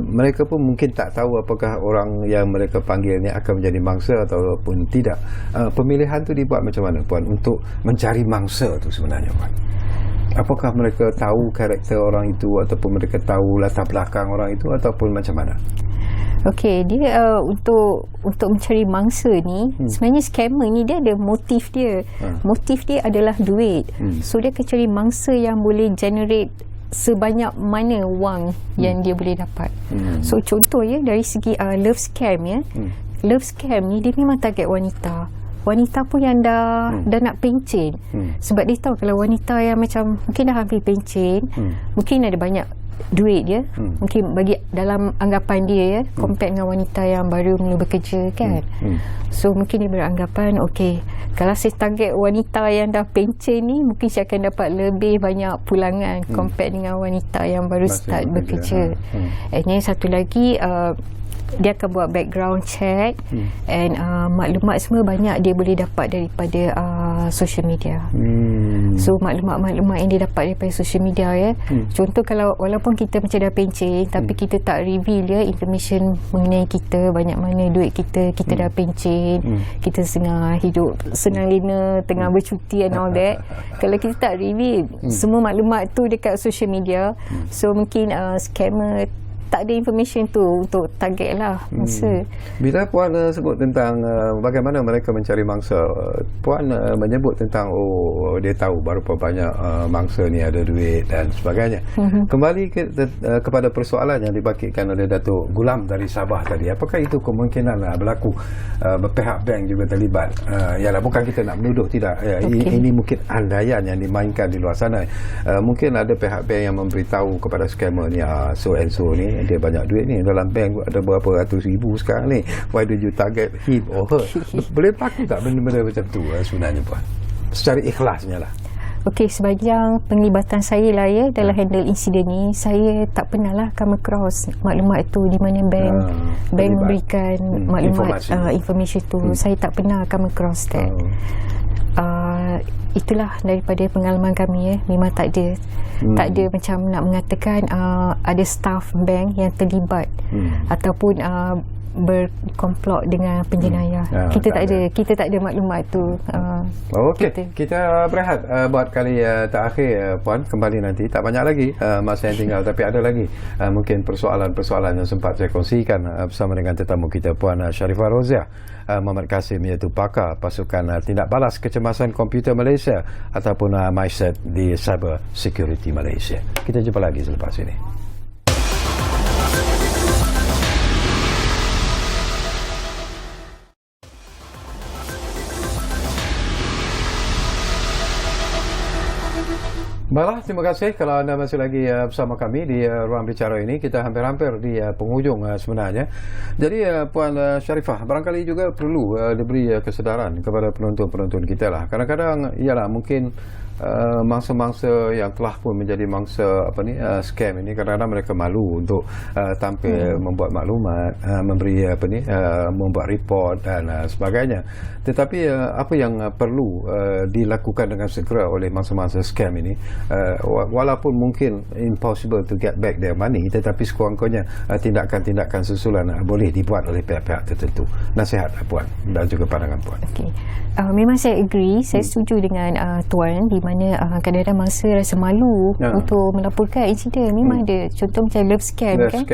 mereka pun mungkin tak tahu apakah orang yang mereka panggil ni akan menjadi mangsa ataupun tidak. Pemilihan tu dibuat macam mana Puan untuk mencari mangsa tu sebenarnya Puan? Apakah mereka tahu karakter orang itu ataupun mereka tahu latar belakang orang itu ataupun macam mana? Dia untuk mencari mangsa ni, sebenarnya scammer ni dia ada motif dia. Motif dia adalah duit. So dia akan cari mangsa yang boleh generate sebanyak mana wang yang dia boleh dapat. So contoh ya, dari segi love scam ya. Love scam ni dia memang target wanita. Wanita pun yang dah nak pencen. Sebab dia tahu kalau wanita yang macam mungkin dah hampir pencen, mungkin ada banyak duit dia, mungkin bagi dalam anggapan dia ya, compare dengan wanita yang baru mula bekerja kan. So mungkin dia beranggapan kalau saya target wanita yang dah pencen ni, mungkin saya akan dapat lebih banyak pulangan compare dengan wanita yang baru start bekerja. And then satu lagi, dia akan buat background check and maklumat semua banyak dia boleh dapat daripada social media. So maklumat-maklumat yang dia dapat daripada social media ya. Contoh kalau walaupun kita macam dah pencen tapi kita tak reveal ya information mengenai kita, banyak mana duit kita dah pencen, kita tengah hidup senang lena, tengah bercuti and all that. Kalau kita tak reveal semua maklumat tu dekat social media, so mungkin scammer tak ada information tu untuk target lah mangsa. Bila Puan sebut tentang bagaimana mereka mencari mangsa, Puan menyebut tentang dia tahu berapa banyak mangsa ni ada duit dan sebagainya. Kembali kepada persoalan yang dibangkitkan oleh Datuk Gulam dari Sabah tadi, apakah itu kemungkinan berlaku pihak bank juga terlibat? Yalah, bukan kita nak menuduh, tidak. Ini mungkin andaian yang dimainkan di luar sana. Mungkin ada pihak bank yang memberitahu kepada scammer ni, so and so ni dia banyak duit ni, dalam bank ada berapa ratus ribu sekarang ni, why do you target him or her? Boleh berlaku tak benda-benda macam tu sebenarnya Puan, secara ikhlasnya lah? Okey, sepanjang penglibatan saya lah dalam handle insiden ni, saya tak pernah lah come across maklumat tu di mana bank memberikan maklumat information tu. Saya tak pernah come across that. Itulah daripada pengalaman kami memang tak ada macam nak mengatakan ada staff bank yang terlibat ataupun berkomplot dengan penjenayah. Kita tak ada maklumat tu. Okey, kita berehat buat kali terakhir Puan. Kembali nanti, tak banyak lagi masa yang tinggal, tapi ada lagi mungkin persoalan-persoalan yang sempat saya kongsikan bersama dengan tetamu kita, Puan Sharifah Roziah Muhammad Kasim, iaitu pakar pasukan tindak balas kecemasan komputer Malaysia ataupun MySet di Cyber Security Malaysia. Kita jumpa lagi selepas ini. Baiklah, terima kasih kalau anda masih lagi bersama kami di ruang bicara ini. Kita hampir-hampir di penghujung sebenarnya. Jadi Puan Sharifah, barangkali juga perlu diberi kesedaran kepada penonton-penonton kita lah. Kadang-kadang ialah mungkin mangsa-mangsa yang telah pun menjadi mangsa scam ini, kadang-kadang mereka malu untuk tampil membuat maklumat, memberi membuat report dan sebagainya. Tetapi apa yang perlu dilakukan dengan segera oleh mangsa-mangsa scam ini, walaupun mungkin impossible to get back their money, tetapi sekurang-kurangnya tindakan-tindakan susulan boleh dibuat oleh pihak-pihak tertentu. Nasihat Puan dan juga pandangan Puan. Okay. Memang saya agree, saya setuju dengan Tuan, di mana kadang-kadang mangsa rasa malu untuk melaporkan insiden. Memang ada contoh macam love scam kan,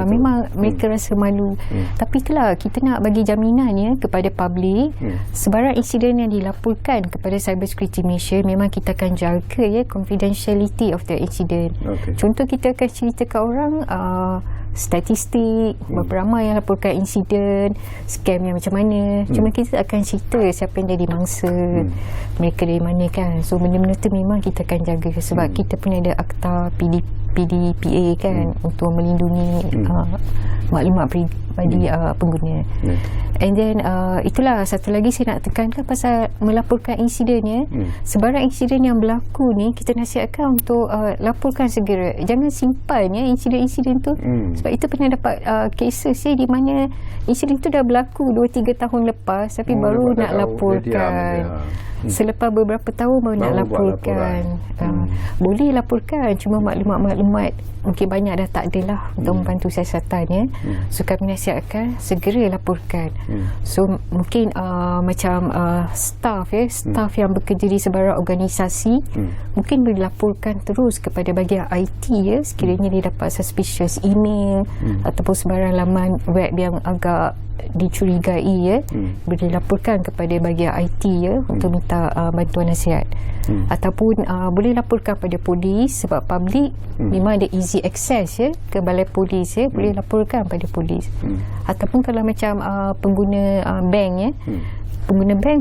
memang mereka rasa malu. Tapi itulah, kita nak bagi jaminan kepada publik, sebarang insiden yang dilaporkan kepada Cyber Security Malaysia, memang kita akan jaga confidentiality of the incident. Contoh, kita akan ceritakan orang statistik berapa ramai yang laporkan insiden scam yang macam mana. Cuma kita akan cerita siapa yang jadi mangsa, mereka dari mana kan. So benda-benda tu memang kita akan jaga, sebab kita pun ada akta PDPA kan, untuk melindungi maklumat peribadi pengguna. And then itulah satu lagi saya nak tekankan pasal melaporkan insidennya. Sebarang insiden yang berlaku ni, kita nasihatkan untuk laporkan segera. Jangan simpan insiden-insiden tu. Sebab itu pernah dapat cases di mana insiden tu dah berlaku 2-3 tahun lepas, tapi baru nak laporkan. Selepas beberapa tahun baru nak laporkan. Boleh laporkan, cuma maklumat-maklumat mungkin banyak dah tak ada lah untuk membantu siasatan. So kami nasihatkan segera laporkan. So mungkin macam staff yang bekerja di sebarang organisasi, mungkin boleh laporkan terus kepada bahagian IT sekiranya dia dapat suspicious email ataupun sebarang laman web yang agak dicurigai, boleh laporkan kepada bahagian IT untuk minta bantuan nasihat. Ataupun boleh laporkan pada polis, sebab publik memang ada easy access ke balai polis, boleh laporkan pada polis. Ataupun kalau macam pengguna bank pengguna bank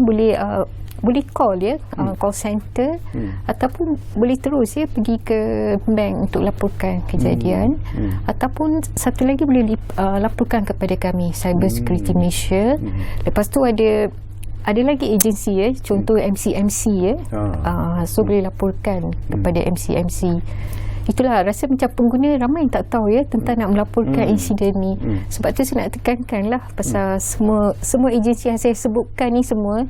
boleh call call center, ataupun boleh terus pergi ke bank untuk laporkan kejadian. Ataupun satu lagi boleh laporkan kepada kami Cyber Security Malaysia. Lepas tu ada lagi agensi contoh MCMC so boleh laporkan kepada MCMC. Itulah, rasa macam pengguna ramai yang tak tahu tentang nak melaporkan insiden ni. Sebab tu saya nak tekankan lah pasal semua agensi yang saya sebutkan ni semua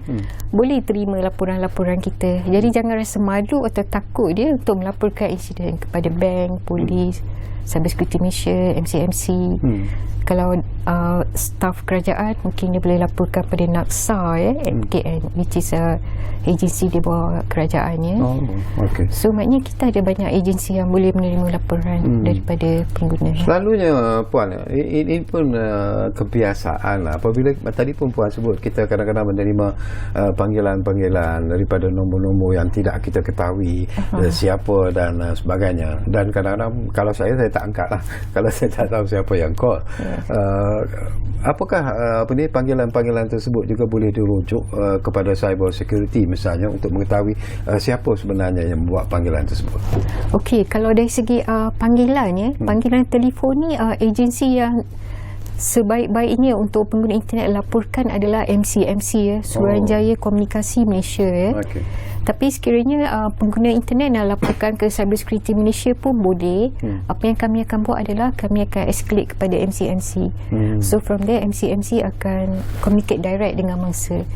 boleh terima laporan-laporan kita. Jadi jangan rasa malu atau takut untuk melaporkan insiden kepada bank, polis, Cyber Security Malaysia, MCMC. Kalau staf kerajaan, mungkin dia boleh laporkan pada NACSA MKN, which is agensi di bawah kerajaannya. So maknanya kita ada banyak agensi yang boleh menerima laporan daripada pengguna. Selalunya Puan, ini pun kebiasaan apabila tadi pun Puan sebut kita kadang-kadang menerima panggilan-panggilan daripada nombor-nombor yang tidak kita ketahui siapa dan sebagainya, dan kadang-kadang kalau saya tak angkat lah kalau saya tak tahu siapa yang call. Apakah panggilan-panggilan tersebut juga boleh dirujuk kepada cyber security misalnya untuk mengetahui siapa sebenarnya yang membuat panggilan tersebut? Okey, kalau dari segi panggilan panggilan telefon ni agensi yang sebaik-baiknya untuk pengguna internet laporkan adalah MCMC Suruhanjaya Komunikasi Malaysia Tapi sekiranya pengguna internet nak laporkan ke Cyber Security Malaysia pun boleh. Apa yang kami akan buat adalah kami akan escalate kepada MCMC. So from there MCMC akan communicate direct dengan mangsa.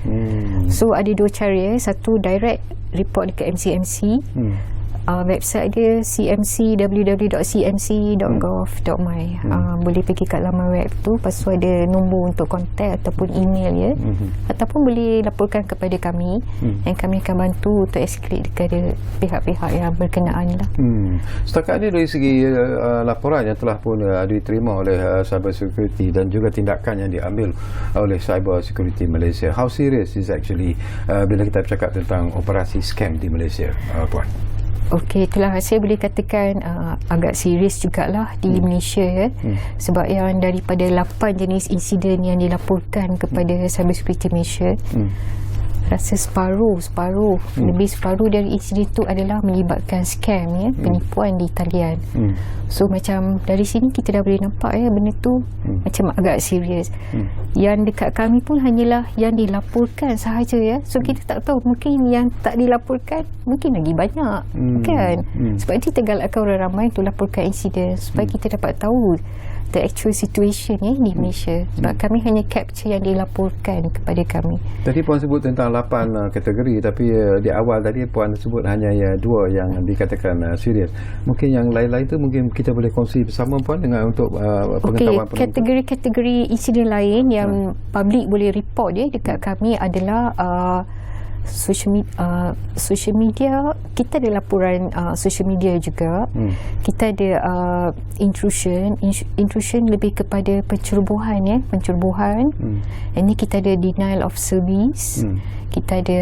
So ada dua cara. Satu, direct report dekat MCMC. Website dia www.cmc.gov.my. Boleh pergi kat laman web tu, lepas tu ada nombor untuk kontak ataupun email ataupun boleh laporkan kepada kami dan kami akan bantu untuk escalate kepada pihak-pihak yang berkenaan lah. Setakat ini dari segi laporan yang telah pun diterima oleh Cyber Security dan juga tindakan yang diambil oleh Cyber Security Malaysia, how serious is actually bila kita bercakap tentang operasi scam di Malaysia, Puan? Okey, itulah saya boleh katakan agak serius jugalah di Malaysia sebab yang daripada 8 jenis insiden yang dilaporkan kepada Cyber Security Malaysia, rasa separuh lebih separuh dari insiden itu adalah melibatkan scam penipuan di talian. So macam dari sini kita dah boleh nampak benda tu macam agak serius. Yang dekat kami pun hanyalah yang dilaporkan sahaja So kita tak tahu, mungkin yang tak dilaporkan mungkin lagi banyak kan. Sebab itu kita galakkan orang ramai untuk laporkan insiden supaya kita dapat tahu the actual situation di Malaysia. Sebab kami hanya capture yang dilaporkan kepada kami. Tadi Puan sebut tentang 8 kategori, tapi di awal tadi Puan sebut hanya 2 yang dikatakan serius. Mungkin yang lain-lain tu mungkin kita boleh kongsi bersama Puan dengan untuk pengetahuan penonton. Kategori insiden lain yang public boleh report dekat kami adalah social media. Kita ada laporan social media juga. Kita ada intrusion lebih kepada pencerobohan ini kita ada denial of service. Kita ada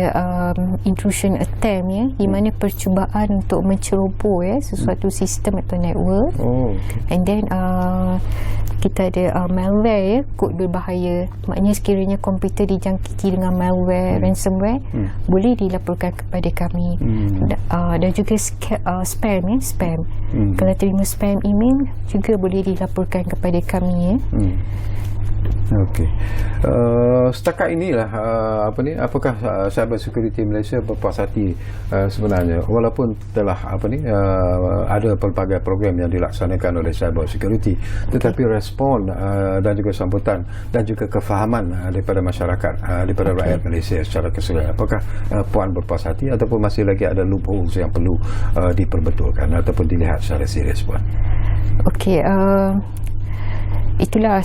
intrusion attempt di mana percubaan untuk menceroboh sesuatu sistem atau network. And then kita ada malware, kod berbahaya. Maknanya sekiranya komputer dijangkiti dengan malware, ransomware, boleh dilaporkan kepada kami. Dan juga spam. Kalau terima spam email juga boleh dilaporkan kepada kami. Okey. Setakat inilah apakah Cyber Security Malaysia berpuas hati sebenarnya, walaupun telah ada pelbagai program yang dilaksanakan oleh Cyber Security, tetapi respon dan juga sambutan dan juga kefahaman daripada masyarakat, daripada rakyat Malaysia secara keseluruhan, apakah Puan berpuas hati ataupun masih lagi ada loopholes yang perlu diperbetulkan ataupun dilihat secara serius, Puan? Okey, itulah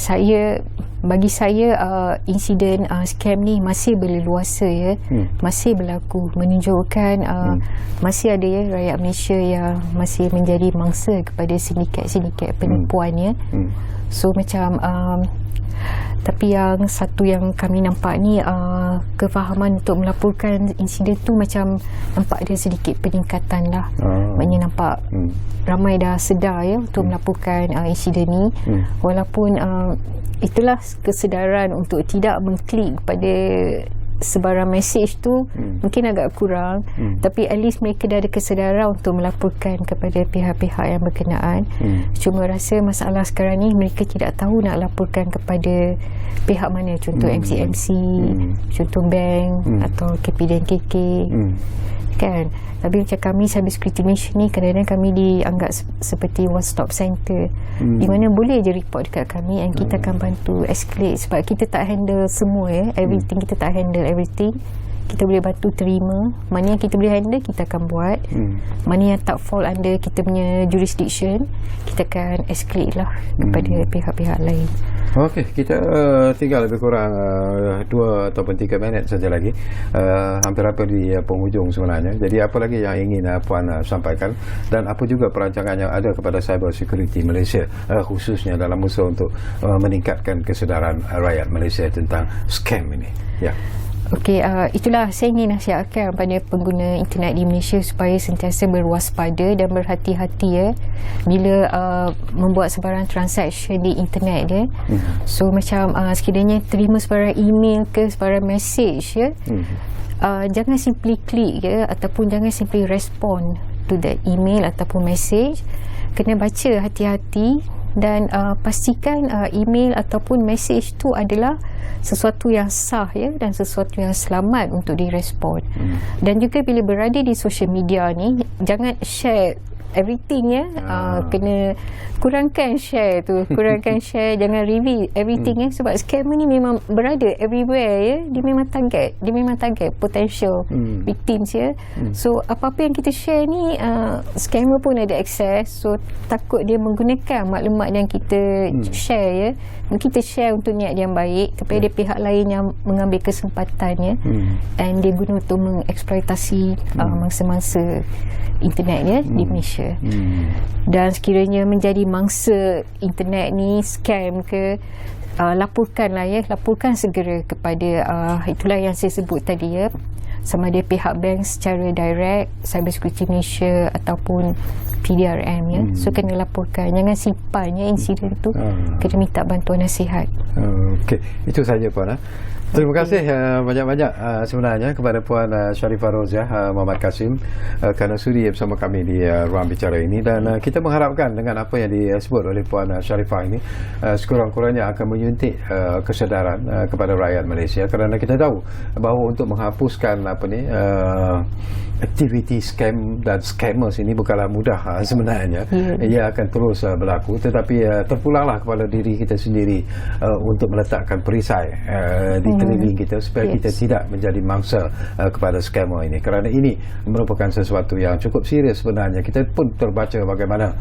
bagi saya insiden scam ni masih berleluasa masih berlaku, menunjukkan masih ada rakyat Malaysia yang masih menjadi mangsa kepada sindiket penipuan So macam tapi yang satu yang kami nampak ni kefahaman untuk melaporkan insiden tu macam nampak ada sedikit peningkatan lah. Maknanya nampak ramai dah sedar untuk melaporkan insiden ni, walaupun itulah kesedaran untuk tidak mengklik pada sebarang mesej tu mungkin agak kurang, tapi at least mereka dah ada kesedaran untuk melaporkan kepada pihak-pihak yang berkenaan. Cuma rasa masalah sekarang ni mereka tidak tahu nak laporkan kepada pihak mana, contoh MCMC, contoh bank atau KP dan KK kan. Tapi macam kami Cyber Security Malaysia ni kadang-kadang kami dianggap seperti one stop center di mana boleh je report dekat kami dan kita akan bantu escalate sebab kita tak handle semua everything, kita tak handle everything. kita boleh bantu terima. Mana yang kita boleh handle, kita akan buat. Mana yang tak fall under kita punya jurisdiction, kita akan escalate lah kepada pihak-pihak lain. Okey, kita tinggal lebih kurang 2 ataupun 3 minit saja lagi. Hampir-hampir di penghujung sebenarnya. Jadi apa lagi yang ingin Puan sampaikan, dan apa juga perancangan yang ada kepada Cyber Security Malaysia, khususnya dalam usaha untuk meningkatkan kesedaran rakyat Malaysia tentang scam ini? Ya. Okey, itulah saya ingin nasihatkan pada pengguna internet di Malaysia supaya sentiasa berwaspada dan berhati-hati bila membuat sebarang transaction di internet dia. So macam sekiranya terima sebarang email ke sebarang message jangan simply klik ataupun jangan simply respond to that email ataupun message. Kena baca hati-hati dan pastikan email ataupun message tu adalah sesuatu yang sah dan sesuatu yang selamat untuk direspon. Dan juga bila berada di social media ni, jangan share everything kena kurangkan share tu, kurangkan share, jangan reveal everything sebab scammer ni memang berada everywhere dia memang target potential victims so apa-apa yang kita share ni scammer pun ada access, so takut dia menggunakan maklumat yang kita share kita share untuk niat yang baik kepada pihak lain yang mengambil kesempatannya and dia guna untuk mengeksploitasi mangsa-mangsa internet di Malaysia. Dan sekiranya menjadi mangsa internet ni scam ke, laporkan segera kepada itulah yang saya sebut tadi sama ada pihak bank secara direct, Cyber Security Malaysia ataupun PDRM so kena laporkan, jangan simpan insiden tu, kena minta bantuan nasihat. Okey, itu saja Puan. Terima kasih banyak-banyak sebenarnya kepada Puan Sharifah Roziah Muhammad Kasim kerana sudi bersama kami di ruang bicara ini, dan kita mengharapkan dengan apa yang disebut oleh Puan Sharifah ini sekurang-kurangnya akan menyuntik kesedaran kepada rakyat Malaysia, kerana kita tahu bahawa untuk menghapuskan aktiviti scam dan scammers ini bukanlah mudah sebenarnya. Ia akan terus berlaku, tetapi terpulanglah kepada diri kita sendiri untuk meletakkan perisai di keliling kita supaya kita tidak menjadi mangsa kepada scammer ini, kerana ini merupakan sesuatu yang cukup serius sebenarnya. Kita pun terbaca bagaimana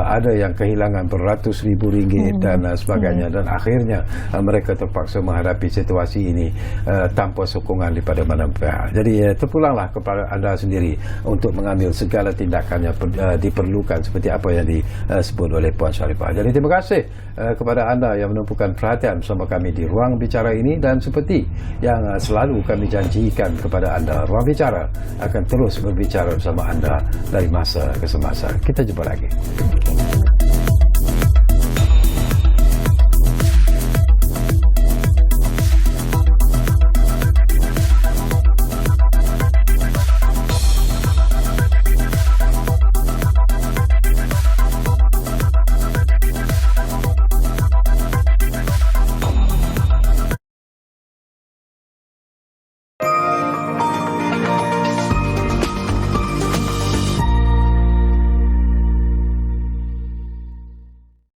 ada yang kehilangan beratus ribu ringgit dan sebagainya, dan akhirnya mereka terpaksa menghadapi situasi ini tanpa sokongan daripada mana pihak. Jadi terpulanglah kepada anda sendiri untuk mengambil segala tindakan yang diperlukan seperti apa yang disebut oleh Puan Sharifah. Jadi terima kasih kepada anda yang menumpukan perhatian bersama kami di ruang bicara ini, dan seperti yang selalu kami janjikan kepada anda, ruang bicara akan terus berbicara bersama anda dari masa ke semasa. Kita jumpa lagi.